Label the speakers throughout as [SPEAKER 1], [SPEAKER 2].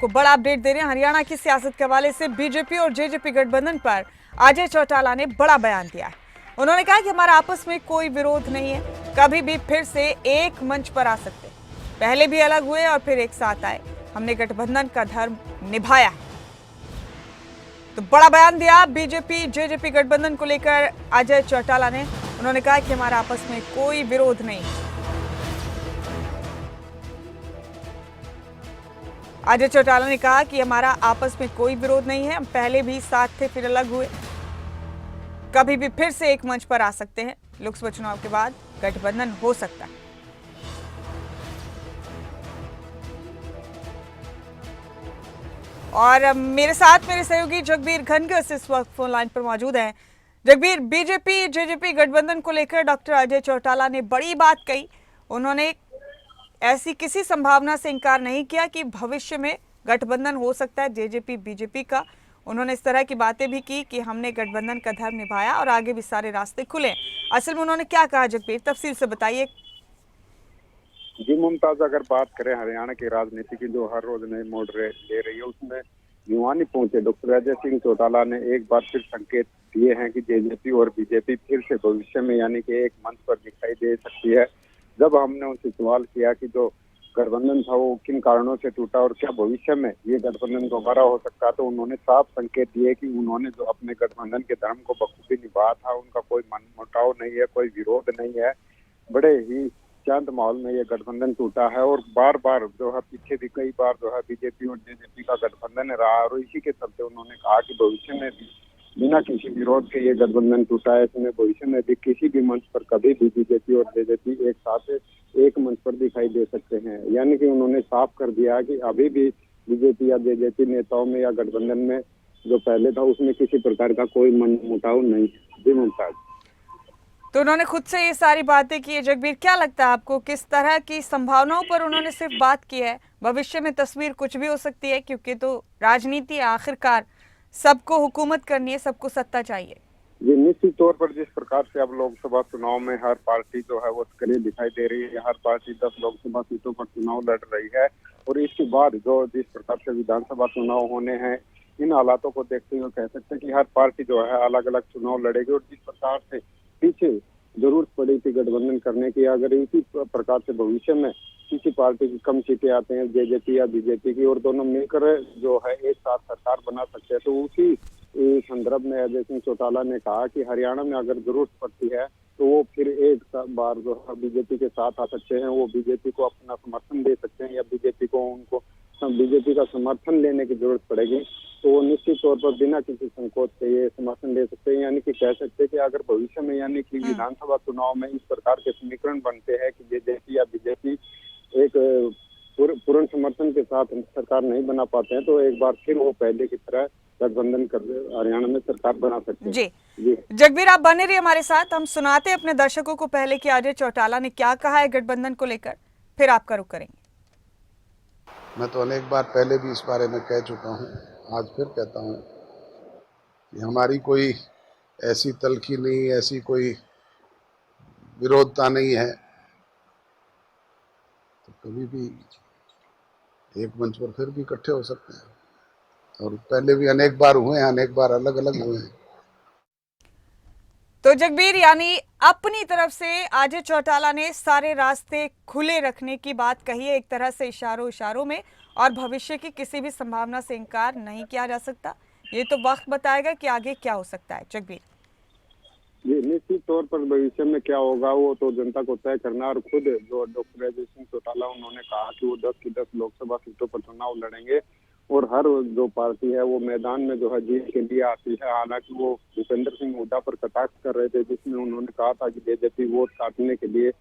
[SPEAKER 1] आपको बड़ा अपडेट दे रहे हैं हरियाणा की सियासत के हवाले से। बीजेपी और जेजेपी गठबंधन पर अजय चौटाला ने बड़ा बयान दिया है। उन्होंने कहा कि हमारा आपस में कोई विरोध नहीं है, कभी भी फिर से एक मंच पर आ सकते हैं। पहले भी अलग हुए और फिर एक साथ आए, हमने गठबंधन का धर्म निभाया है। तो बड़ा बयान दिया बीजेपी जेजेपी गठबंधन को लेकर अजय चौटाला ने। उन्होंने कहा कि हमारा आपस में कोई विरोध नहीं है। अजय चौटाला ने कहा कि हमारा आपस में कोई विरोध नहीं है, हम पहले भी साथ थे फिर अलग हुए, कभी भी फिर से एक मंच पर आ सकते हैं। लोकसभा चुनाव के बाद गठबंधन हो सकता है। और मेरे साथ मेरे सहयोगी जगबीर घनघस इस वक्त फोन लाइन पर मौजूद हैं। जगबीर, बीजेपी जेजेपी गठबंधन को लेकर डॉक्टर अजय चौटाला ने बड़ी बात कही। उन्होंने ऐसी किसी संभावना से इनकार नहीं किया कि भविष्य में गठबंधन हो सकता है जेजेपी बीजेपी का। उन्होंने इस तरह की बातें भी की कि हमने गठबंधन का धर्म निभाया और आगे भी सारे रास्ते खुले। असल में उन्होंने क्या कहा जगबीर, तफसील से बताइए।
[SPEAKER 2] जी मुमताज, अगर बात करें हरियाणा की राजनीति की जो हर रोज नए मोड़ ले रही है, उसमें युवानी पहुंचे डॉक्टर अजय सिंह चौटाला ने एक बार फिर संकेत दिए हैं कि जेजेपी और बीजेपी फिर से भविष्य में यानी कि एक मंच पर दिखाई दे सकती है। जब हमने उनसे सवाल किया कि जो गठबंधन था वो किन कारणों से टूटा और क्या भविष्य में ये गठबंधन दोबारा हो सकता, तो उन्होंने साफ संकेत दिए कि उन्होंने जो अपने गठबंधन के धर्म को बखूबी निभाया था, उनका कोई मनमुटाव नहीं है, कोई विरोध नहीं है। बड़े ही शांत माहौल में ये गठबंधन टूटा है और बार बार जो है पीछे भी कई बार जो है बीजेपी और जेजेपी का गठबंधन रहा और इसी के चलते उन्होंने कहा कि भविष्य में भी बिना किसी विरोध के ये गठबंधन टूटा है। इसमें भविष्य में भी किसी भी मंच पर कभी भी बीजेपी और जेजेपी एक साथ एक मंच पर दिखाई दे सकते हैं। यानी कि उन्होंने साफ कर दिया कि अभी भी बीजेपी या जेजेपी नेताओं में या गठबंधन में जो पहले था उसमें किसी प्रकार का कोई मनमुटाव नहीं है। जी मुमताज।
[SPEAKER 1] तो उन्होंने खुद से ये सारी बातें की है। जगबीर, क्या लगता है आपको, किस तरह की संभावनाओं पर उन्होंने सिर्फ बात की है? भविष्य में तस्वीर कुछ भी हो सकती है, क्योंकि तो राजनीति आखिरकार सबको हुकूमत करनी है, सबको सत्ता चाहिए।
[SPEAKER 2] ये निश्चित तौर पर जिस प्रकार से अब लोकसभा चुनाव में हर पार्टी जो है वो सक्रिय दिखाई दे रही है, हर पार्टी 10 लोकसभा सीटों पर चुनाव लड़ रही है और इसके बाद जो जिस प्रकार से विधानसभा चुनाव होने हैं, इन हालातों को देखते हुए कह सकते हैं कि हर पार्टी जो है अलग अलग चुनाव लड़ेगी और जिस प्रकार से पीछे जरूरत पड़ी थी गठबंधन करने की, अगर इसी प्रकार से भविष्य में किसी पार्टी की कम सीटें आते हैं जेजेपी या बीजेपी की और दोनों मिलकर जो है एक साथ सरकार बना सकते हैं, तो उसी संदर्भ में अजय सिंह चौटाला ने कहा कि हरियाणा में अगर जरूरत पड़ती है तो वो फिर एक बार जो है बीजेपी के साथ आ सकते हैं, वो बीजेपी को अपना समर्थन दे सकते हैं या बीजेपी को उनको बीजेपी का समर्थन लेने की जरूरत पड़ेगी तो वो निश्चित तौर पर बिना किसी संकोच के ये समर्थन ले सकते हैं। यानी कि कह सकते हैं कि अगर भविष्य में यानी कि विधानसभा चुनाव में इस प्रकार के समीकरण बनते हैं कि जेजेपी या बीजेपी एक पूर्ण समर्थन के साथ सरकार नहीं बना पाते हैं, तो एक बार फिर वो पहले की तरह गठबंधन कर हरियाणा में सरकार बना सकते हैं।
[SPEAKER 1] जी जगबीर, आप बने रहिए हमारे साथ। हम सुनाते हैं अपने दर्शकों को पहले कि अजय चौटाला ने क्या कहा है गठबंधन को लेकर, फिर आपका रुख करेंगे।
[SPEAKER 3] मैं तो अनेक बार पहले भी इस बारे में कह चुका हूँ, आज फिर कहता हूँ कि हमारी कोई ऐसी तलखी नहीं, ऐसी कोई विरोधता नहीं है, तो कभी भी एक मंच पर फिर भी इकट्ठे हो सकते हैं और पहले भी अनेक बार हुए हैं, अनेक बार अलग अलग हुए हैं।
[SPEAKER 1] तो जगबीर, यानी अपनी तरफ से अजय चौटाला ने सारे रास्ते खुले रखने की बात कही है, एक तरह से इशारों इशारों में, और भविष्य की किसी भी संभावना से इनकार नहीं किया जा सकता। ये तो वक्त बताएगा कि आगे क्या हो सकता है। जगबीर
[SPEAKER 2] जी, निश्चित तौर पर भविष्य में क्या होगा वो तो जनता को तय करना, और खुद जो डॉक्टर अजय सिंह चौटाला उन्होंने कहा कि वो 10 की 10 लोकसभा सीटों पर चुनाव लड़ेंगे और हर जो पार्टी है वो मैदान में जो है जीत के लिए आती है। हालांकि वो भूपेंद्र सिंह हुड्डा पर कटाक्ष कर रहे थे, जिसमें उन्होंने कहा था कि जेजेपी वोट काटने के लिए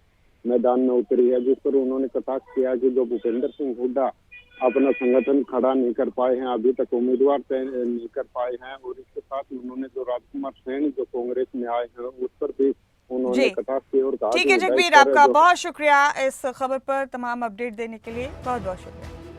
[SPEAKER 2] मैदान में उतरी है, जिस पर उन्होंने कटाक्ष किया कि जो भूपेंद्र सिंह हुड्डा अपना संगठन खड़ा नहीं कर पाए हैं, अभी तक उम्मीदवार तय नहीं कर पाए हैं, और इसके साथ ही उन्होंने जो राजकुमार सैनी जो कांग्रेस में आए हैं उस पर भी उन्होंने कटाक्ष किया और कहा।
[SPEAKER 1] ठीक है जगबीर, आपका बहुत शुक्रिया इस खबर पर तमाम अपडेट देने के लिए, बहुत बहुत शुक्रिया।